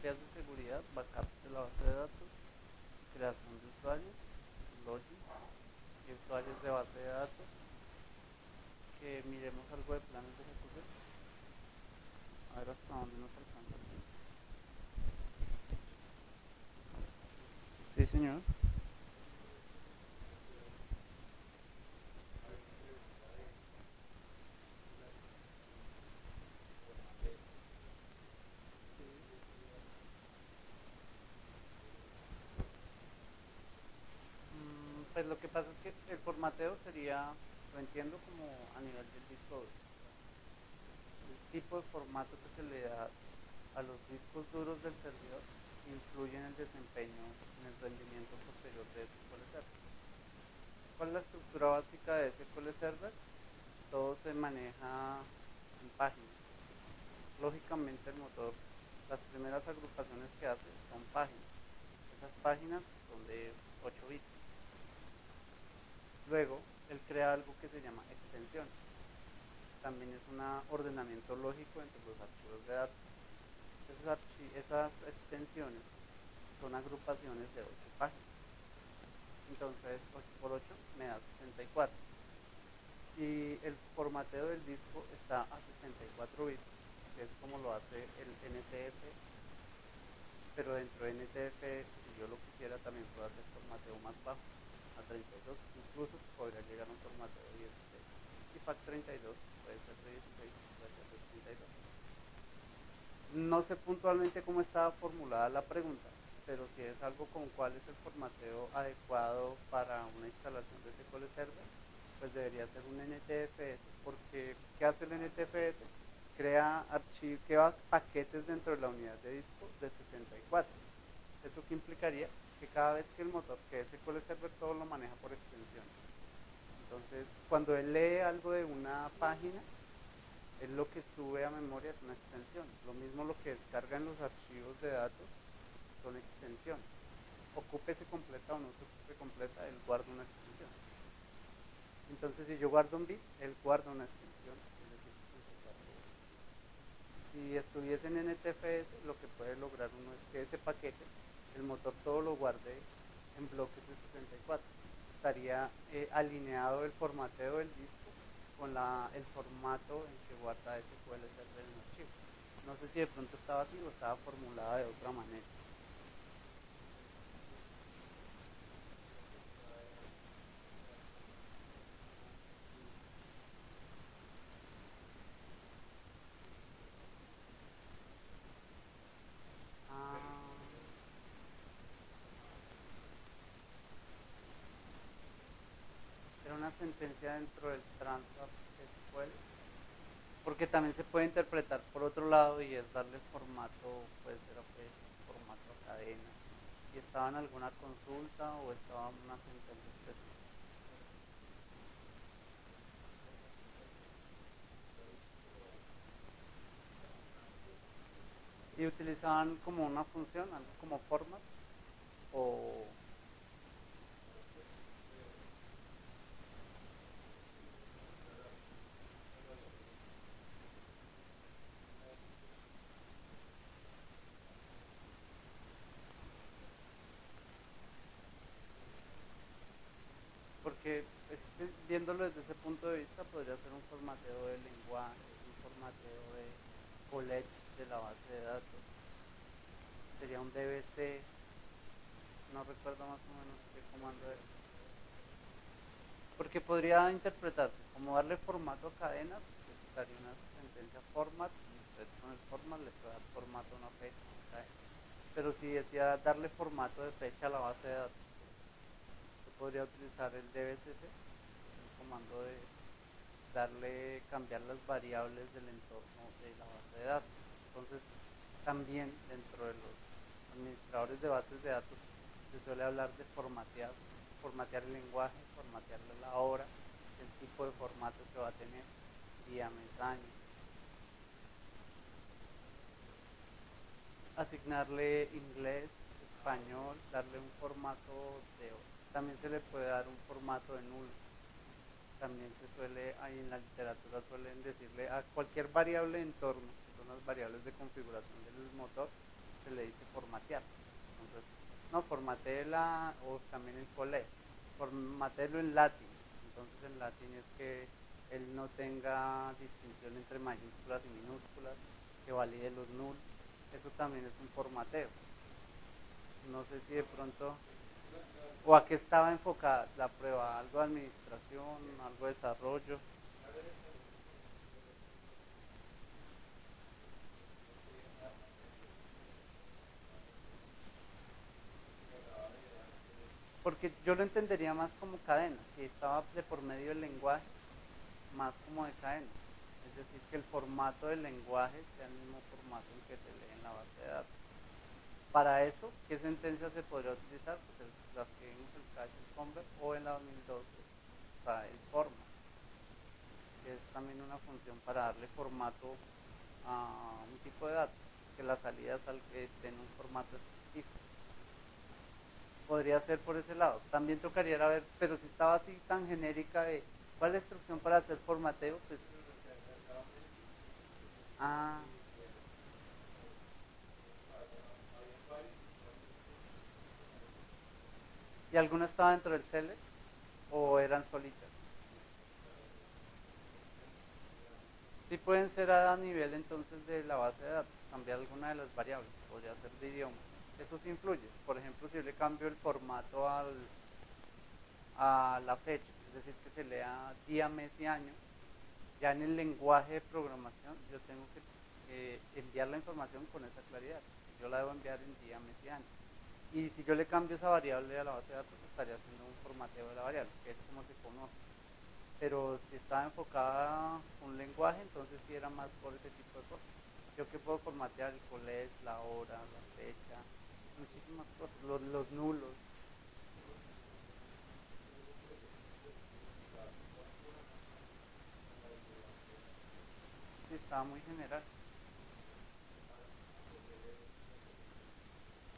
copias de seguridad, backups de la base de datos, creación de usuarios, login y usuarios de base de datos, que miremos algo de planes de ejecución, a ver hasta dónde nos alcanza el tiempo. Sí, señor. Pues lo que pasa es que el formateo sería, lo entiendo como a nivel del disco duro. El tipo de formato que se le da a los discos duros del servidor influye en el desempeño, en el rendimiento posterior de SQL Server. ¿Cuál es la estructura básica de SQL Server? Todo se maneja en páginas. Lógicamente el motor, las primeras agrupaciones que hace son páginas. Esas páginas son de 8 bits. Luego, él crea algo que se llama extensión. También es un ordenamiento lógico entre los archivos de datos. Esas extensiones son agrupaciones de 8 páginas. Entonces, 8 por 8 me da 64. Y el formateo del disco está a 64 bits, que es como lo hace el NTF, pero dentro de NTF, si yo lo quisiera, también puedo hacer formateo más bajo, a 32, incluso podría llegar a un formateo de 16. Y FAT32 puede ser de 16, puede ser de 32. No sé puntualmente cómo estaba formulada la pregunta, pero si es algo con cuál es el formateo adecuado para una instalación de SQL Server, pues debería ser un NTFS, porque ¿qué hace el NTFS? Crea paquetes dentro de la unidad de disco de 64. ¿Eso qué implicaría? Que cada vez que el motor, que es SQL Server, todo lo maneja por extensiones. Entonces, cuando él lee algo de una página, él lo que sube a memoria es una extensión. Lo mismo lo que descarga en los archivos de datos son extensiones. Ocúpese completa o no se ocupe completa, él guarda una extensión. Entonces, si yo guardo un bit, él guarda una extensión, es decir, 64. Si estuviese en NTFS, lo que puede lograr uno es que ese paquete, el motor todo lo guarde en bloques de 64. Estaría alineado el formateo del disco con el formato en que guarda SQL Server en el archivo. No sé si de pronto estaba así o estaba formulada de otra manera. Ah, era una sentencia dentro del Transact SQL, porque también se puede interpretar por otro lado y es darle formato, puede ser formato a cadena. ¿Y estaba en alguna consulta o estaba en una sentencia específica? Y utilizaban como una función, algo como format, o porque viéndolo desde ese punto de vista podría ser un formateo de lenguaje, un formateo de college de la base de datos, sería un DBC, no recuerdo más o menos qué comando es, porque podría interpretarse como darle formato a cadenas, necesitaría una sentencia format y usted con el format le puede dar formato a una fecha, a una cadena. Pero si decía darle formato de fecha a la base de datos, yo podría utilizar el DBCC, el comando de cambiar las variables del entorno de la base de datos. Entonces, también dentro de los administradores de bases de datos se suele hablar de formatear el lenguaje, formatear la hora, el tipo de formato que va a tener, día, mes, año, asignarle inglés, español, darle un formato de... También se le puede dar un formato de null. También se suele, ahí en la literatura suelen decirle a cualquier variable de entorno, que son las variables de configuración del motor, se le dice formatear. Entonces, no, formatela o también el cole, formatelo en latín. Entonces en latín es que él no tenga distinción entre mayúsculas y minúsculas, que valide los null. Eso también es un formateo. No sé si de pronto, o a qué estaba enfocada la prueba, algo de administración, algo de desarrollo. Porque yo lo entendería más como cadena, si estaba de por medio del lenguaje, más como de cadena. Es decir, que el formato del lenguaje sea el mismo formato en que se lee en la base de datos. Para eso, ¿qué sentencia se podría utilizar? Pues las que vimos en el Cache Convert o en la 2012, está el format, que es también una función para darle formato a un tipo de datos, que la salida esté en un formato específico. Podría ser por ese lado. También tocaría ver, pero si estaba así tan genérica de cuál es la instrucción para hacer formateo, pues ah, ¿y alguna estaba dentro del select o eran solitas? Sí pueden ser a nivel entonces de la base de datos, cambiar alguna de las variables, podría ser de idioma. Eso sí influye. Por ejemplo, si yo le cambio el formato a la fecha, es decir, que se lea día, mes y año, ya en el lenguaje de programación yo tengo que enviar la información con esa claridad. Yo la debo enviar en día, mes y año. Y si yo le cambio esa variable a la base de datos, estaría haciendo un formateo de la variable, que es como se conoce. Pero si estaba enfocada a un lenguaje, entonces sí era más por ese tipo de cosas. Yo que puedo formatear el college, la hora, la fecha, muchísimas cosas, los nulos. Sí, estaba muy general.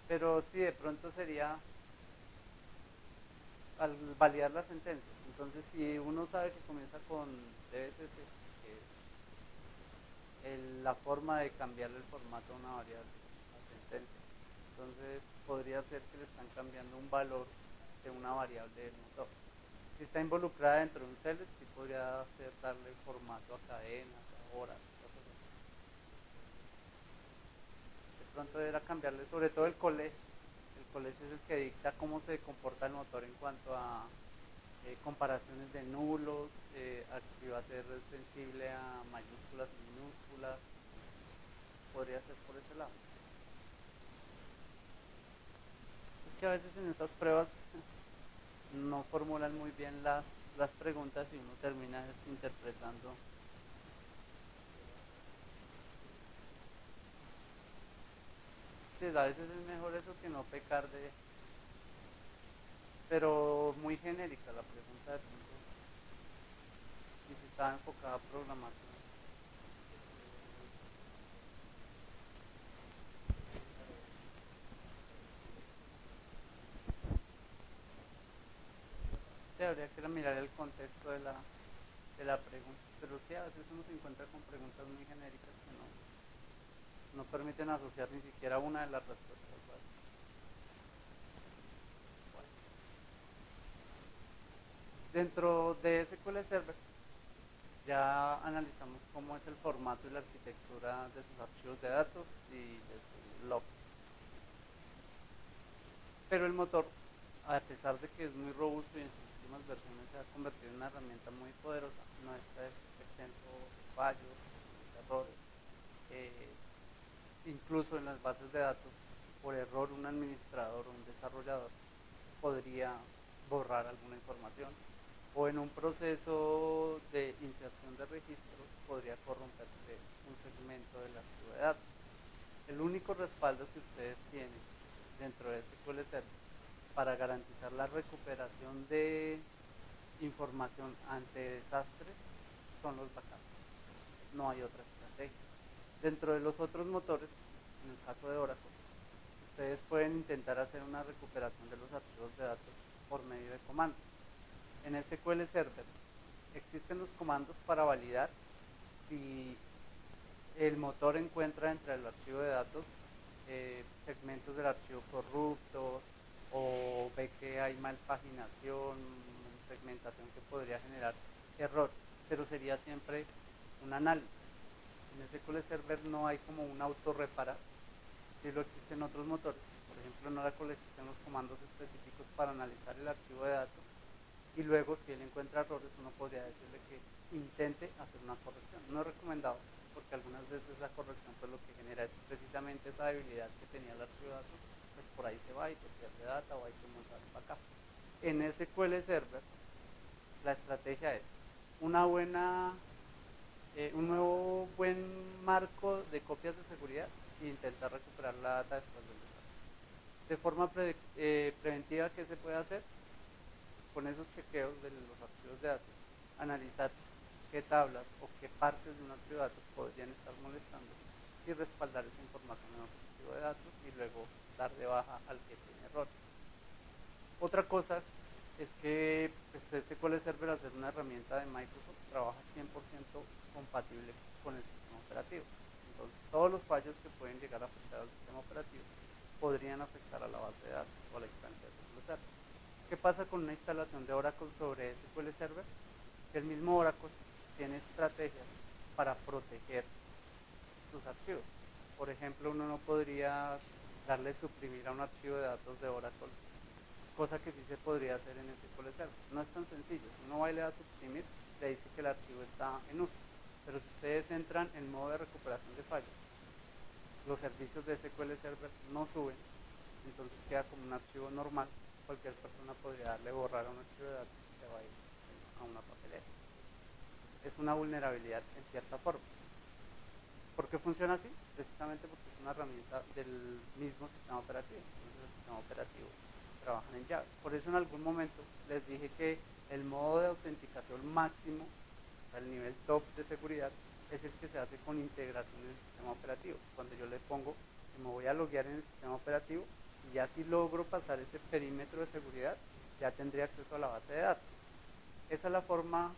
Pero sí, de pronto sería al validar la sentencia. Entonces, si uno sabe que comienza con DBCC, que es la forma de cambiarle el formato a una variable, a sentencia, entonces podría ser que le están cambiando un valor de una variable del motor. Si está involucrada dentro de un select, sí podría hacer darle formato a cadenas, a horas, cosas así. De pronto era cambiarle sobre todo el colegio. El colegio es el que dicta cómo se comporta el motor en cuanto a comparaciones de nulos, si va a ser sensible a mayúsculas y minúsculas, podría ser por ese lado. Es que a veces en estas pruebas no formulan muy bien las preguntas y uno termina interpretando. Sí, a veces es mejor eso que no pecar de, pero muy genérica la pregunta de pronto, y si está enfocada a programación. Sí, habría que mirar el contexto de la pregunta, pero sí, a veces uno se encuentra con preguntas muy genéricas que no permiten asociar ni siquiera una de las respuestas. ¿Vale? Bueno, dentro de SQL Server ya analizamos cómo es el formato y la arquitectura de sus archivos de datos y de su log. Pero el motor, a pesar de que es muy robusto y en sus últimas versiones se ha convertido en una herramienta muy poderosa, no está exento de fallos, de errores. Eh, Incluso en las bases de datos, por error un administrador o un desarrollador podría borrar alguna información, o en un proceso de inserción de registros podría corromperse un segmento del archivo de datos. El único respaldo que ustedes tienen dentro de SQL Server para garantizar la recuperación de información ante desastres son los backups. No hay otra estrategia. Dentro de los otros motores, en el caso de Oracle, ustedes pueden intentar hacer una recuperación de los archivos de datos por medio de comandos. En SQL Server existen los comandos para validar si el motor encuentra entre el archivo de datos segmentos del archivo corruptos o ve que hay mal paginación, segmentación que podría generar error, pero sería siempre un análisis. En SQL Server no hay como un autorreparar, si lo existen otros motores. Por ejemplo, en Oracle existen los comandos específicos para analizar el archivo de datos y luego si él encuentra errores uno podría decirle que intente hacer una corrección. No es recomendado porque algunas veces la corrección pues lo que genera es precisamente esa debilidad que tenía el archivo de datos, pues por ahí se va y se pierde data o hay que montar un backup. En SQL Server la estrategia es un nuevo buen marco de copias de seguridad e intentar recuperar la data después del desastre. De forma preventiva, ¿qué se puede hacer? Con esos chequeos de los archivos de datos, analizar qué tablas o qué partes de un archivo de datos podrían estar molestando y respaldar esa información en otro archivo de datos y luego dar de baja al que tiene errores. Otra cosa es que pues, SQL Server, al ser una herramienta de Microsoft, trabaja 100% compatible con el sistema operativo. Entonces, todos los fallos que pueden llegar a afectar al sistema operativo podrían afectar a la base de datos o a la instancia de SQL Server. ¿Qué pasa con una instalación de Oracle sobre SQL Server? Que el mismo Oracle tiene estrategias para proteger sus archivos. Por ejemplo, uno no podría darle suprimir a un archivo de datos de Oracle, cosa que sí se podría hacer en SQL Server. No es tan sencillo. Si uno va y le da suprimir, le dice que el archivo está en uso. Pero si ustedes entran en modo de recuperación de fallos, los servicios de SQL Server no suben, entonces queda como un archivo normal. Cualquier persona podría darle borrar a un archivo de datos y se va a ir a una papelera. Es una vulnerabilidad en cierta forma. ¿Por qué funciona así? Precisamente porque es una herramienta del mismo sistema operativo. Entonces el sistema operativo trabajan en llave. Por eso en algún momento les dije que el modo de autenticación máximo, el nivel top de seguridad, es el que se hace con integración del sistema operativo. Cuando yo le pongo que me voy a loguear en el sistema operativo y ya si logro pasar ese perímetro de seguridad, ya tendría acceso a la base de datos. Esa es la forma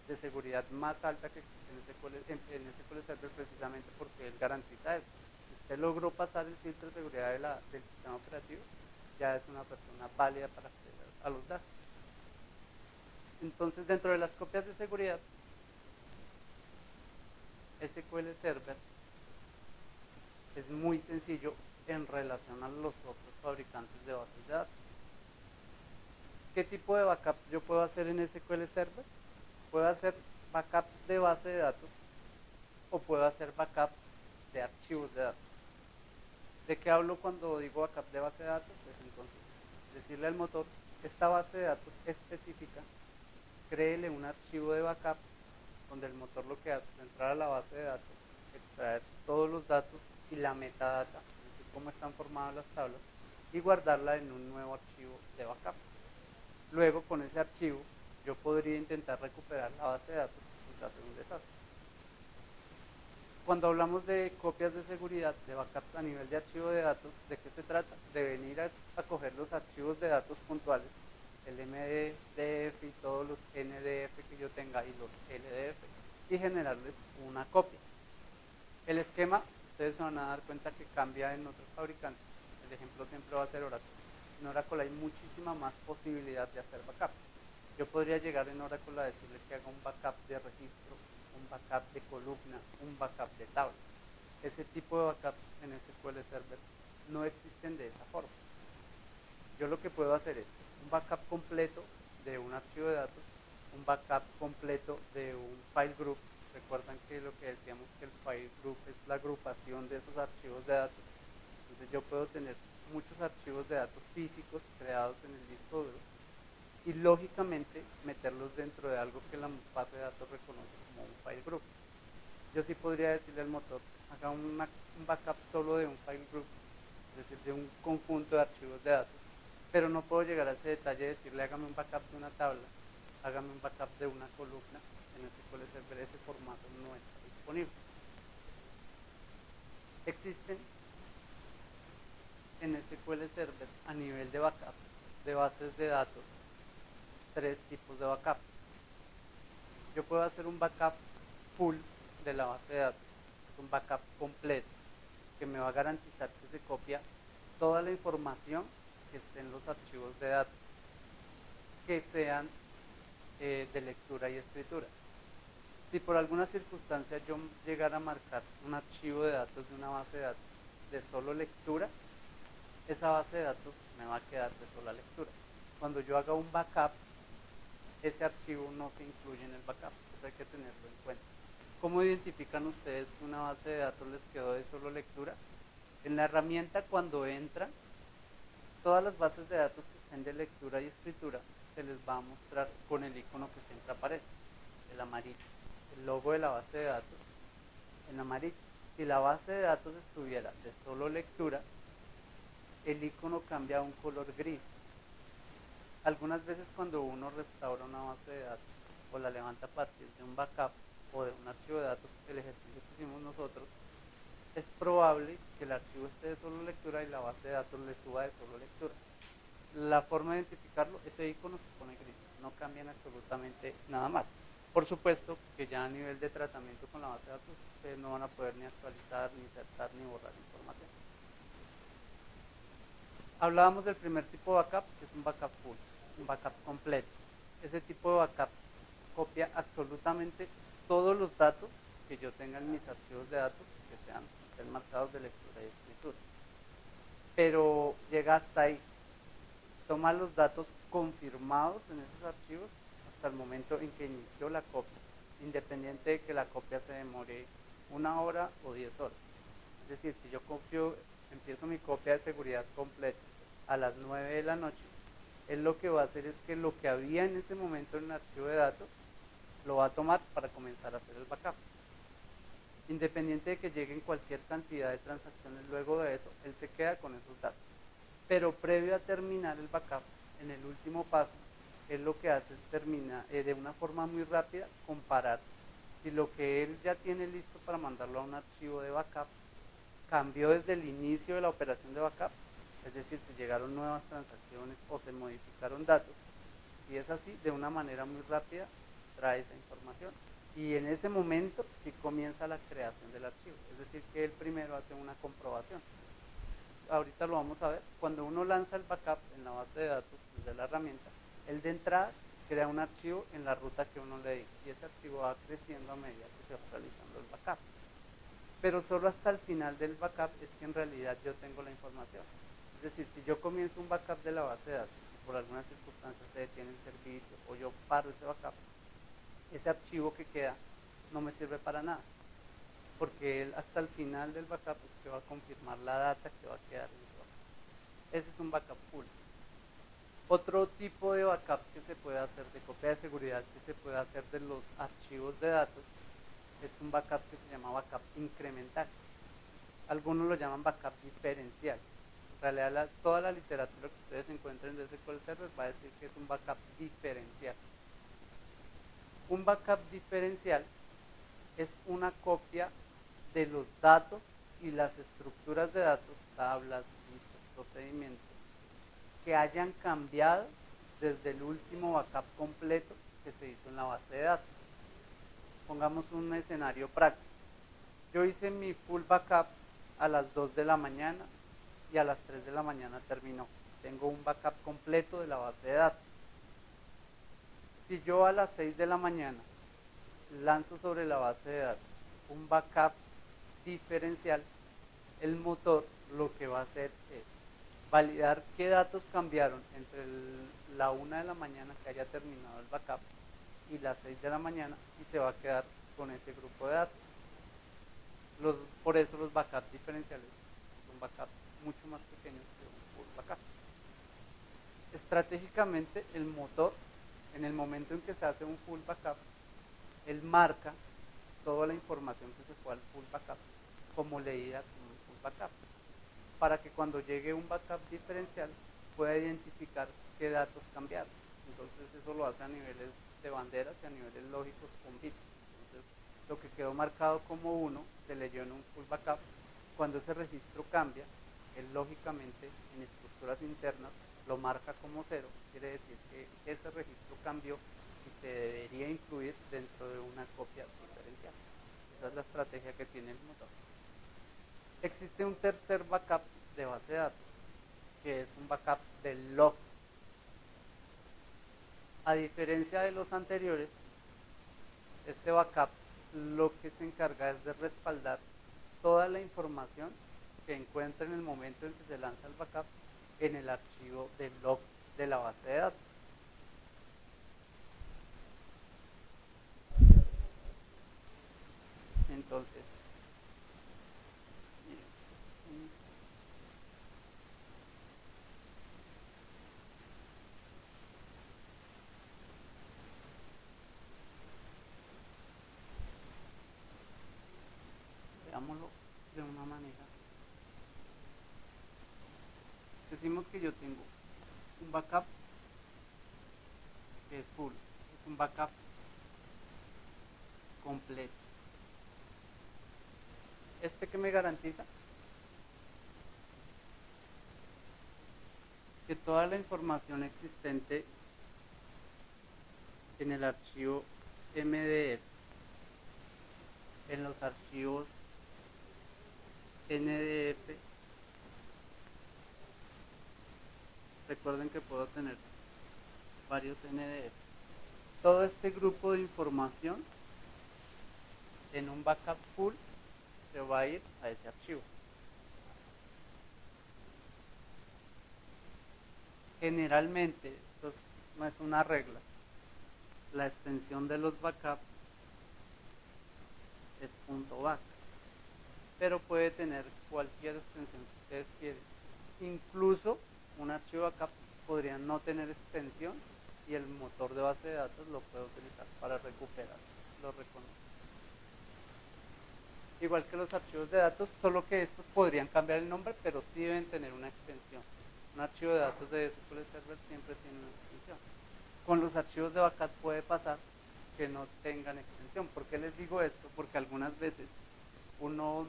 de seguridad más alta que existe en SQL Server, precisamente porque él garantiza eso. Si usted logró pasar el filtro de seguridad del sistema operativo, ya es una persona válida para acceder a los datos. Entonces, dentro de las copias de seguridad, SQL Server es muy sencillo en relación a los otros fabricantes de bases de datos. ¿Qué tipo de backup yo puedo hacer en SQL Server? Puedo hacer backups de base de datos o puedo hacer backup de archivos de datos. ¿De qué hablo cuando digo backup de base de datos? Pues entonces decirle al motor, esta base de datos específica, créele un archivo de backup donde el motor lo que hace es entrar a la base de datos, extraer todos los datos y la metadata, es decir, cómo están formadas las tablas, y guardarla en un nuevo archivo de backup. Luego, con ese archivo, yo podría intentar recuperar la base de datos en caso de un desastre. Cuando hablamos de copias de seguridad, de backups a nivel de archivo de datos, ¿de qué se trata? De venir a coger los archivos de datos puntuales, el MDF y todos los NDF que yo tenga y los LDF, y generarles una copia. El esquema, ustedes se van a dar cuenta que cambia en otros fabricantes. El ejemplo siempre va a ser Oracle. En Oracle hay muchísima más posibilidad de hacer backup. Yo podría llegar en Oracle a decirle que haga un backup de registro, un backup de columna, un backup de tabla. Ese tipo de backups en SQL Server no existen de esa forma. Yo lo que puedo hacer es un backup completo de un archivo de datos, un backup completo de un file group. Recuerdan que lo que decíamos que el file group es la agrupación de esos archivos de datos. Entonces yo puedo tener muchos archivos de datos físicos creados en el disco duro y lógicamente meterlos dentro de algo que la base de datos reconoce como un file group. Yo sí podría decirle al motor, haga un backup solo de un file group, es decir, de un conjunto de archivos de datos, pero no puedo llegar a ese detalle de decirle hágame un backup de una tabla, hágame un backup de una columna. En SQL Server ese formato no está disponible. Existen en SQL Server a nivel de backup de bases de datos 3 tipos de backup. Yo puedo hacer un backup full de la base de datos, un backup completo. que me va a garantizar que se copia toda la información que esté en los archivos de datos, que sean de lectura y escritura. Si por alguna circunstancia yo llegara a marcar un archivo de datos de una base de datos de solo lectura, esa base de datos me va a quedar de sola lectura. Cuando yo haga un backup, ese archivo no se incluye en el backup, eso hay que tenerlo en cuenta. ¿Cómo identifican ustedes que una base de datos les quedó de solo lectura? En la herramienta, cuando entran, todas las bases de datos que estén de lectura y escritura se les va a mostrar con el icono que siempre aparece, el amarillo, el logo de la base de datos en amarillo. Si la base de datos estuviera de solo lectura, el icono cambia a un color gris. Algunas veces cuando uno restaura una base de datos o la levanta a partir de un backup o de un archivo de datos, el ejercicio que hicimos nosotros, es probable que el archivo esté de solo lectura y la base de datos le suba de solo lectura. La forma de identificarlo, ese icono se pone gris, no cambian absolutamente nada más. Por supuesto que ya a nivel de tratamiento con la base de datos, ustedes no van a poder ni actualizar, ni insertar, ni borrar información. Hablábamos del primer tipo de backup, que es un backup full, un backup completo. Ese tipo de backup copia absolutamente todos los datos que yo tenga en mis archivos de datos, que sean marcados de lectura y escritura. Pero llega hasta ahí. Toma los datos confirmados en esos archivos hasta el momento en que inició la copia, independiente de que la copia se demore 1 hora o 10 horas. Es decir, si yo empiezo mi copia de seguridad completa a las 9 de la noche, él lo que va a hacer es que lo que había en ese momento en el archivo de datos lo va a tomar para comenzar a hacer el backup. Independiente de que lleguen cualquier cantidad de transacciones luego de eso, él se queda con esos datos. Pero previo a terminar el backup, en el último paso, él lo que hace es terminar de una forma muy rápida, comparar si lo que él ya tiene listo para mandarlo a un archivo de backup cambió desde el inicio de la operación de backup, es decir, si llegaron nuevas transacciones o se modificaron datos. Si es así, de una manera muy rápida, trae esa información. Y en ese momento sí comienza la creación del archivo, es decir, que él primero hace una comprobación. Ahorita lo vamos a ver, cuando uno lanza el backup en la base de datos desde la herramienta, él de entrada crea un archivo en la ruta que uno le dijo, y ese archivo va creciendo a medida que se va realizando el backup. Pero solo hasta el final del backup es que en realidad yo tengo la información. Es decir, si yo comienzo un backup de la base de datos y por alguna circunstancia se detiene el servicio o yo paro ese backup, ese archivo que queda no me sirve para nada, porque él hasta el final del backup es que va a confirmar la data que va a quedar en ese backup. Ese es un backup full. Otro tipo de backup que se puede hacer, de copia de seguridad que se puede hacer de los archivos de datos, es un backup que se llama backup incremental. Algunos lo llaman backup diferencial. En realidad toda la literatura que ustedes encuentren de SQL Server va a decir que es un backup diferencial. Un backup diferencial es una copia de los datos y las estructuras de datos, tablas, listas, procedimientos, que hayan cambiado desde el último backup completo que se hizo en la base de datos. Pongamos un escenario práctico. Yo hice mi full backup a las 2 de la mañana y a las 3 de la mañana terminó. Tengo un backup completo de la base de datos. Si yo a las 6 de la mañana lanzo sobre la base de datos un backup diferencial, el motor lo que va a hacer es validar qué datos cambiaron entre la 1 de la mañana que haya terminado el backup y las 6 de la mañana y se va a quedar con ese grupo de datos. Por eso los backups diferenciales son backups mucho más pequeños que un full backup. Estratégicamente el motor, en el momento en que se hace un full backup, él marca toda la información que se fue al full backup como leída como un full backup, para que cuando llegue un backup diferencial pueda identificar qué datos cambiaron. Entonces eso lo hace a niveles de banderas y a niveles lógicos con bits. Entonces lo que quedó marcado como 1 se leyó en un full backup. Cuando ese registro cambia, él lógicamente en estructuras internas lo marca como 0, quiere decir que ese registro cambió y se debería incluir dentro de una copia diferencial. Esa es la estrategia que tiene el motor. Existe un tercer backup de base de datos, que es un backup del log. A diferencia de los anteriores, este backup lo que se encarga es de respaldar toda la información que encuentra en el momento en que se lanza el backup en el archivo del log de la base de datos. Entonces, veámoslo de una manera. Decimos que yo tengo un backup que es full, es un backup completo. Este que me garantiza que toda la información existente en el archivo MDF, en los archivos NDF, recuerden que puedo tener varios NDF. Todo este grupo de información en un backup full se va a ir a ese archivo. Generalmente, esto no es una regla, la extensión de los backups es .back, pero puede tener cualquier extensión que ustedes quieran. Incluso un archivo backup podría no tener extensión y el motor de base de datos lo puede utilizar para recuperar, lo reconoce. Igual que los archivos de datos, solo que estos podrían cambiar el nombre, pero sí deben tener una extensión. Un archivo de datos de SQL Server siempre tiene una extensión. Con los archivos de backup puede pasar que no tengan extensión. ¿Por qué les digo esto? Porque algunas veces uno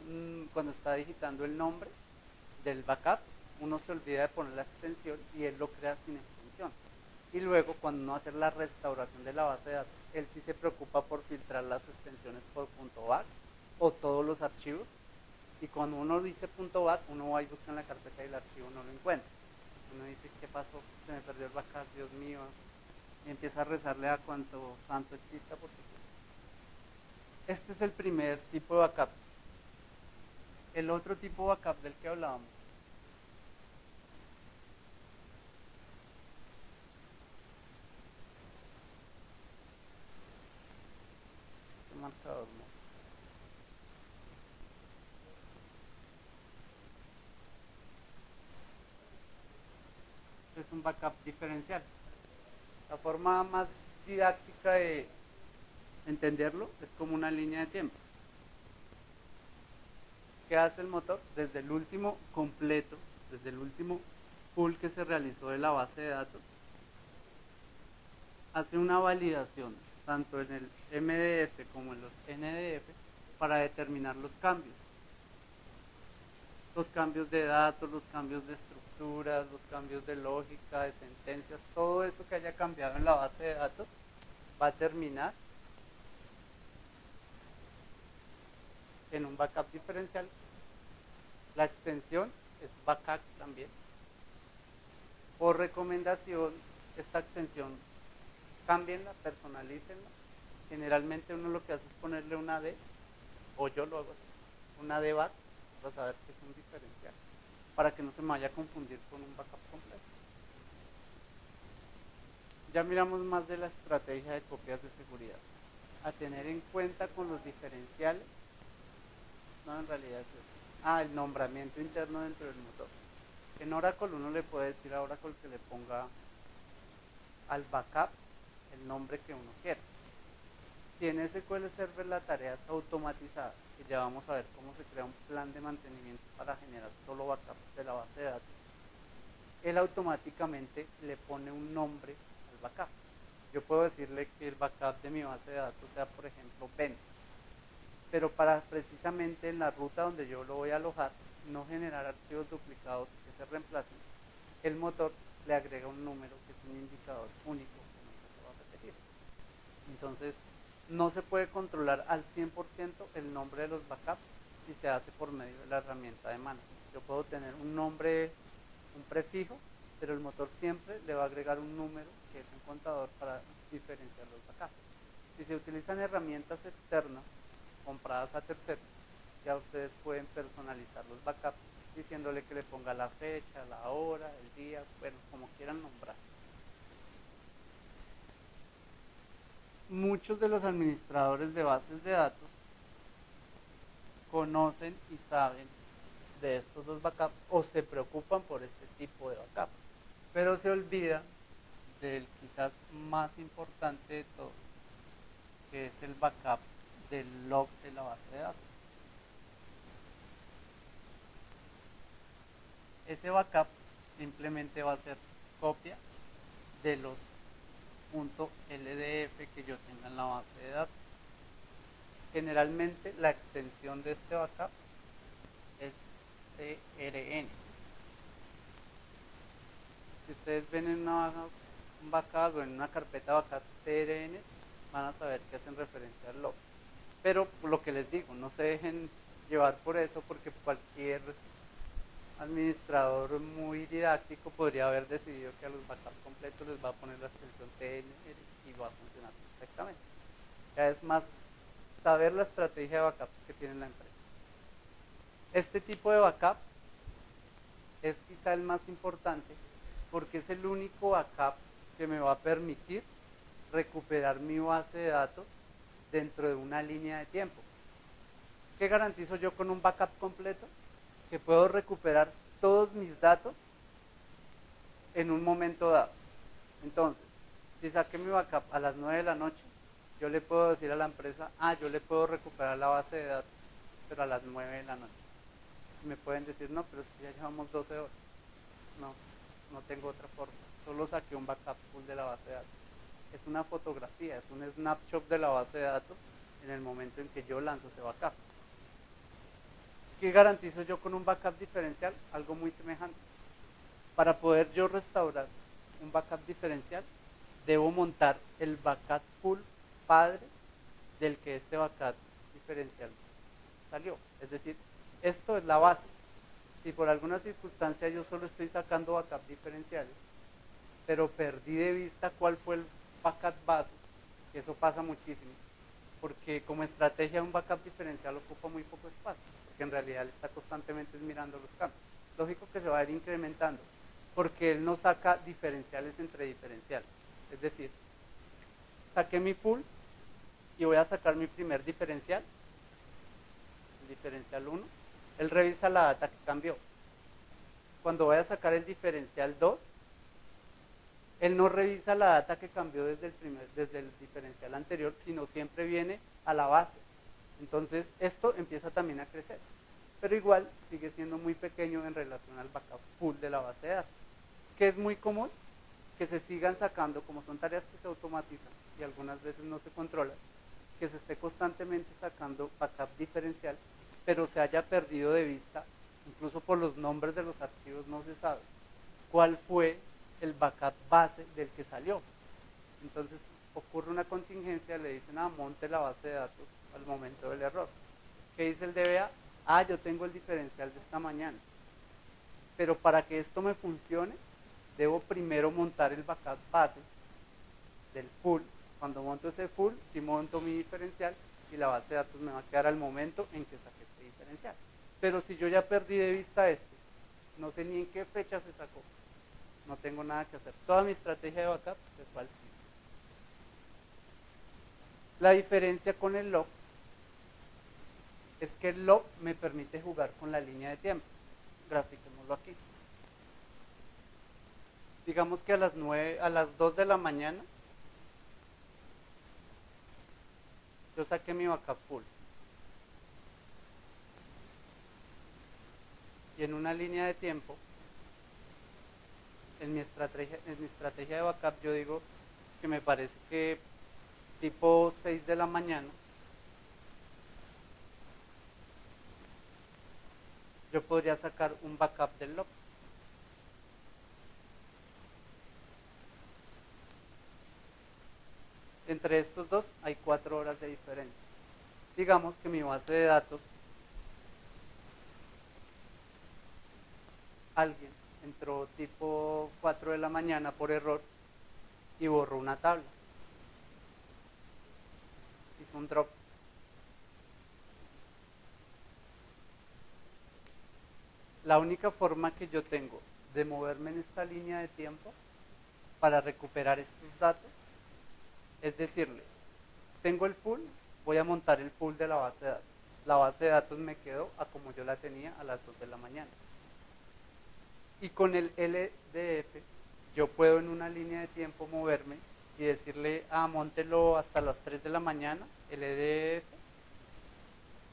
cuando está digitando el nombre del backup, uno se olvida de poner la extensión y él lo crea sin extensión. Y luego cuando uno va a hacer la restauración de la base de datos, él sí se preocupa por filtrar las extensiones por .back o todos los archivos. Y cuando uno dice .back, uno va y busca en la carpeta y el archivo no lo encuentra. Uno dice, ¿qué pasó? Se me perdió el backup, Dios mío. Y empieza a rezarle a cuanto santo exista. Porque este es el primer tipo de backup. El otro tipo de backup del que hablábamos marcador, ¿no? Es un backup diferencial. La forma más didáctica de entenderlo es como una línea de tiempo. ¿Qué hace el motor? Desde el último completo, desde el último pull que se realizó de la base de datos, hace una validación tanto en el MDF como en los NDF para determinar los cambios. Los cambios de datos, los cambios de estructuras, los cambios de lógica, de sentencias, todo eso que haya cambiado en la base de datos va a terminar en un backup diferencial. La extensión es backup también. Por recomendación, esta extensión cámbienla, personalícenla. Generalmente uno lo que hace es ponerle una D, o yo lo hago así, una D back, para saber que es un diferencial, para que no se me vaya a confundir con un backup completo. Ya miramos más de la estrategia de copias de seguridad. A tener en cuenta con los diferenciales, no, en realidad es eso. El nombramiento interno dentro del motor. En Oracle uno le puede decir a Oracle que le ponga al backup el nombre que uno quiera. Si en SQL Server la tarea es automatizada, y ya vamos a ver cómo se crea un plan de mantenimiento para generar solo backups de la base de datos, él automáticamente le pone un nombre al backup. Yo puedo decirle que el backup de mi base de datos sea, por ejemplo, Ben, pero para precisamente en la ruta donde yo lo voy a alojar, no generar archivos duplicados que se reemplacen, el motor le agrega un número que es un indicador único que nunca se va a repetir. Entonces, no se puede controlar al 100% el nombre de los backups, y se hace por medio de la herramienta de manos. Yo puedo tener un nombre, un prefijo, pero el motor siempre le va a agregar un número que es un contador para diferenciar los backups. Si se utilizan herramientas externas compradas a terceros, ya ustedes pueden personalizar los backups diciéndole que le ponga la fecha, la hora, el día, bueno, como quieran nombrar. Muchos de los administradores de bases de datos conocen y saben de estos dos backups o se preocupan por este tipo de backup, pero se olvida del quizás más importante de todos, que es el backup del log de la base de datos. Ese backup simplemente va a ser copia de los .ldf que yo tenga en la base de datos. Generalmente la extensión de este backup es trn. Si ustedes ven en un backup o en una carpeta backup trn, van a saber que hacen referencia al log. Pero lo que les digo, no se dejen llevar por eso, porque cualquier administrador muy didáctico podría haber decidido que a los backups completos les va a poner la extensión TNR y va a funcionar perfectamente. Ya es más saber la estrategia de backups que tiene la empresa. Este tipo de backup es quizá el más importante porque es el único backup que me va a permitir recuperar mi base de datos dentro de una línea de tiempo. ¿Qué garantizo yo con un backup completo? Que puedo recuperar todos mis datos en un momento dado. Entonces, si saqué mi backup a las 9 de la noche, yo le puedo decir a la empresa, yo le puedo recuperar la base de datos, pero a las 9 de la noche. Y me pueden decir, no, pero si ya llevamos 12 horas. No, no tengo otra forma. Solo saqué un backup full de la base de datos. Es una fotografía, es un snapshot de la base de datos en el momento en que yo lanzo ese backup. ¿Qué garantizo yo con un backup diferencial? Algo muy semejante. Para poder yo restaurar un backup diferencial, debo montar el backup full padre del que este backup diferencial salió. Es decir, esto es la base. Si por alguna circunstancia yo solo estoy sacando backup diferenciales, pero perdí de vista cuál fue el backup base, que eso pasa muchísimo, porque como estrategia un backup diferencial ocupa muy poco espacio, porque en realidad él está constantemente mirando los cambios. Lógico que se va a ir incrementando, porque él no saca diferenciales entre diferenciales. Es decir, saqué mi full y voy a sacar mi primer diferencial, el diferencial 1, él revisa la data que cambió. Cuando voy a sacar el diferencial 2, él no revisa la data que cambió desde el diferencial anterior, sino siempre viene a la base. Entonces esto empieza también a crecer, pero igual sigue siendo muy pequeño en relación al backup full de la base de datos, que es muy común que se sigan sacando, como son tareas que se automatizan y algunas veces no se controlan, que se esté constantemente sacando backup diferencial, pero se haya perdido de vista, incluso por los nombres de los archivos no se sabe cuál fue el backup base del que salió. Entonces ocurre una contingencia, le dicen, monte la base de datos al momento del error. ¿Qué dice el DBA? Yo tengo el diferencial de esta mañana, pero para que esto me funcione, debo primero montar el backup base del full. Cuando monto ese full, sí monto mi diferencial y la base de datos me va a quedar al momento en que saqué este diferencial. Pero si yo ya perdí de vista no sé ni en qué fecha se sacó, no tengo nada que hacer. Toda mi estrategia de backup se fue al piso. La diferencia con el log es que el log me permite jugar con la línea de tiempo. Grafiquémoslo aquí. Digamos que a las 2 de la mañana yo saqué mi backup full. Y en una línea de tiempo, en mi estrategia de backup, yo digo que me parece que tipo 6 de la mañana, yo podría sacar un backup del log. Entre estos dos hay 4 horas de diferencia. Digamos que mi base de datos alguien entró tipo 4 de la mañana por error y borró una tabla, hizo un drop. La única forma que yo tengo de moverme en esta línea de tiempo para recuperar estos datos es decirle, tengo el full, voy a montar el full de la base de datos. La base de datos me quedó a como yo la tenía a las 2 de la mañana. Y con el LDF yo puedo en una línea de tiempo moverme y decirle, móntelo hasta las 3 de la mañana, LDF,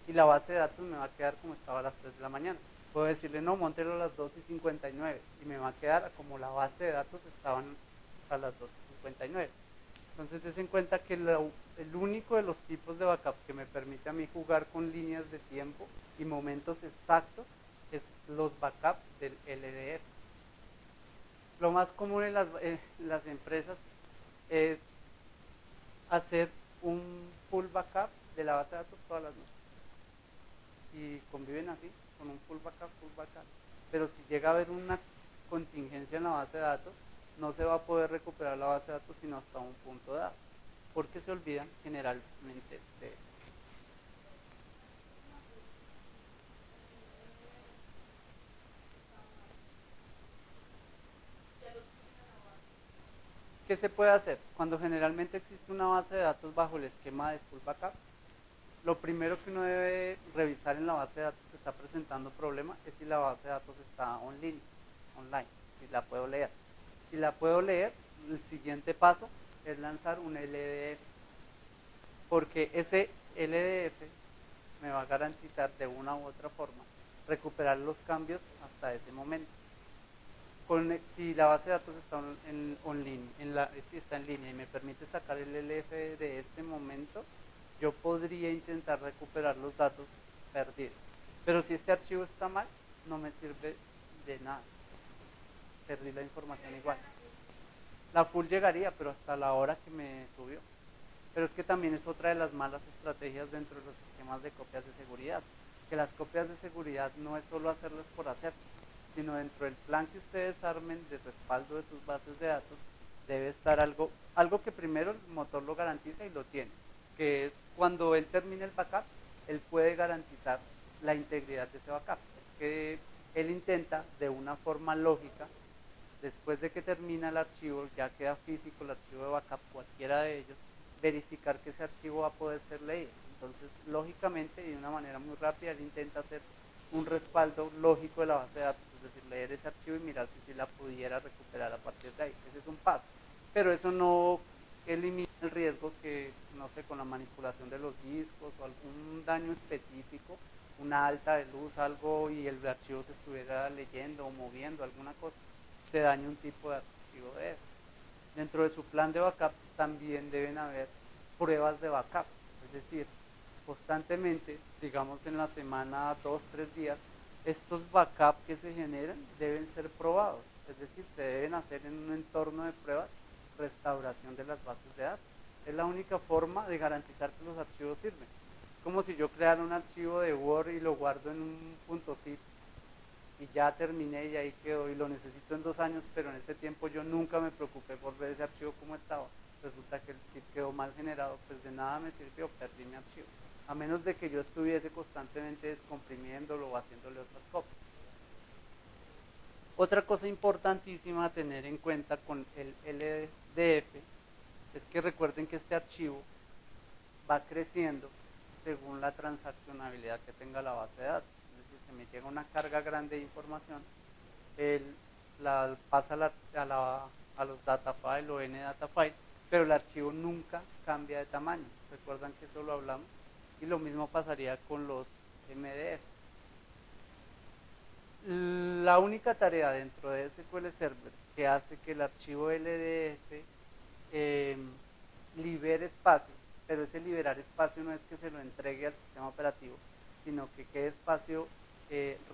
y la base de datos me va a quedar como estaba a las 3 de la mañana. Puedo decirle, no, móntelo a las 2:59 y me va a quedar como la base de datos estaban a las 2:59. Entonces des en cuenta que el único de los tipos de backup que me permite a mí jugar con líneas de tiempo y momentos exactos es los backups del LDF. Lo más común en las empresas es hacer un full backup de la base de datos todas las noches. Y conviven así, con un full backup. Pero si llega a haber una contingencia en la base de datos, no se va a poder recuperar la base de datos sino hasta un punto dado, porque se olvidan generalmente de eso. ¿Qué se puede hacer? Cuando generalmente existe una base de datos bajo el esquema de full backup, lo primero que uno debe revisar en la base de datos que está presentando problema es si la base de datos está online, si la puedo leer. Si la puedo leer, el siguiente paso es lanzar un LDF, porque ese LDF me va a garantizar de una u otra forma recuperar los cambios hasta ese momento. Si la base de datos está si está en línea y me permite sacar el LDF de este momento, yo podría intentar recuperar los datos perdidos. Pero si este archivo está mal, no me sirve de nada. Perdí la información igual. La full llegaría, pero hasta la hora que me subió. Pero es que también es otra de las malas estrategias dentro de los sistemas de copias de seguridad. Que las copias de seguridad no es solo hacerlas por hacer, sino dentro del plan que ustedes armen de respaldo de sus bases de datos, debe estar algo que primero el motor lo garantiza y lo tiene, que es cuando él termine el backup, él puede garantizar la integridad de ese backup. Es que él intenta de una forma lógica, después de que termina el archivo, ya queda físico el archivo de backup, cualquiera de ellos, verificar que ese archivo va a poder ser leído. Entonces, lógicamente y de una manera muy rápida, él intenta hacer un respaldo lógico de la base de datos, es decir, leer ese archivo y mirar si la pudiera recuperar a partir de ahí. Ese es un paso. Pero eso no elimina el riesgo que, no sé, con la manipulación de los discos o algún daño específico, una alta de luz, algo, y el archivo se estuviera leyendo o moviendo, alguna cosa, se dañe un tipo de archivo de eso. Dentro de su plan de backup también deben haber pruebas de backup, es decir, constantemente, digamos en la semana 2, 3 días, estos backups que se generan deben ser probados, es decir, se deben hacer en un entorno de pruebas, restauración de las bases de datos. Es la única forma de garantizar que los archivos sirven. Es como si yo creara un archivo de Word y lo guardo en un .zip y ya terminé y ahí quedó y lo necesito en 2 años, pero en ese tiempo yo nunca me preocupé por ver ese archivo como estaba. Resulta que el zip quedó mal generado, pues de nada me sirvió, perdí mi archivo. A menos de que yo estuviese constantemente descomprimiéndolo o haciéndole otras copias. Otra cosa importantísima a tener en cuenta con el LDF es que recuerden que este archivo va creciendo según la transaccionabilidad que tenga la base de datos. Es decir, si me llega una carga grande de información, él la pasa a los data file o ndata file, pero el archivo nunca cambia de tamaño. Recuerdan que eso lo hablamos. Y lo mismo pasaría con los MDF. La única tarea dentro de SQL Server que hace que el archivo LDF libere espacio, pero ese liberar espacio no es que se lo entregue al sistema operativo, sino que quede espacio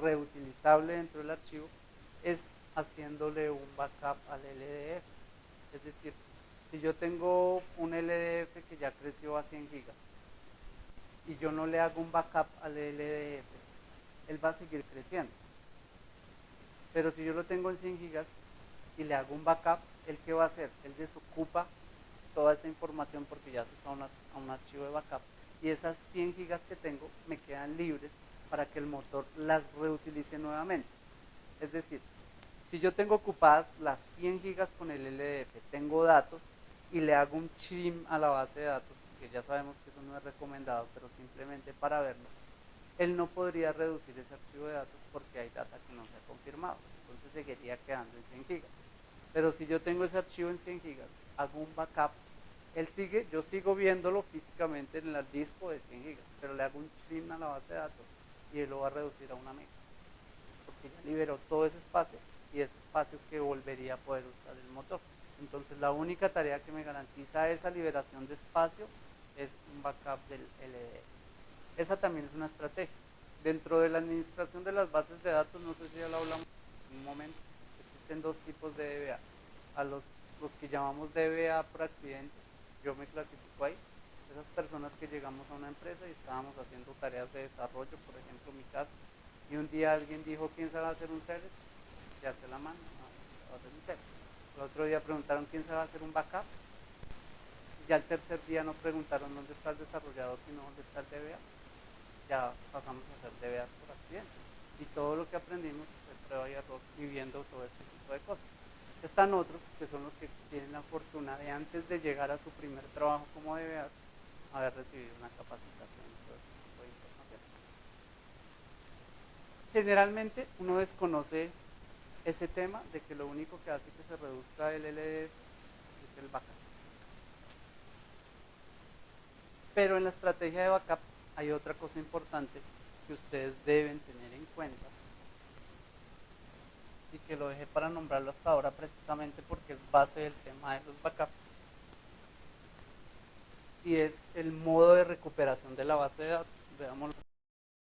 reutilizable dentro del archivo, es haciéndole un backup al LDF. Es decir, si yo tengo un LDF que ya creció a 100 gigas y yo no le hago un backup al LDF, él va a seguir creciendo. Pero si yo lo tengo en 100 gigas y le hago un backup, ¿el qué va a hacer? Él desocupa toda esa información porque ya se está a un archivo de backup, y esas 100 gigas que tengo me quedan libres para que el motor las reutilice nuevamente. Es decir, si yo tengo ocupadas las 100 gigas con el LDF, tengo datos y le hago un trim a la base de datos, que ya sabemos que eso no es recomendado, pero simplemente para verlo, él no podría reducir ese archivo de datos porque hay data que no se ha confirmado, entonces seguiría quedando en 100 gigas. Pero si yo tengo ese archivo en 100 gigas, hago un backup, yo sigo viéndolo físicamente en el disco de 100 gigas, pero le hago un trim a la base de datos y él lo va a reducir a una mega, porque ya liberó todo ese espacio y ese espacio que volvería a poder usar el motor. Entonces la única tarea que me garantiza esa liberación de espacio es un backup del LDF. Esa también es una estrategia. Dentro de la administración de las bases de datos, no sé si ya lo hablamos en un momento, existen dos tipos de DBA. A los que llamamos DBA por accidente, yo me clasifico ahí. Esas personas que llegamos a una empresa y estábamos haciendo tareas de desarrollo, por ejemplo mi caso, y un día alguien dijo, ¿quién sabe hacer un select? Ya hace la mano, no, va a hacer un select. El otro día preguntaron, ¿quién sabe hacer un backup? Ya el tercer día no preguntaron dónde está el desarrollador, sino dónde está el DBA. Ya pasamos a hacer DBA por accidente. Y todo lo que aprendimos fue prueba y error y viendo todo este tipo de cosas. Están otros que son los que tienen la fortuna de antes de llegar a su primer trabajo como DBA, haber recibido una capacitación y todo ese tipo de información. Generalmente uno desconoce ese tema de que lo único que hace que se reduzca el LDF es el backup. Pero en la estrategia de backup hay otra cosa importante que ustedes deben tener en cuenta y que lo dejé para nombrarlo hasta ahora precisamente porque es base del tema de los backups, y es el modo de recuperación de la base de datos. Veámoslo.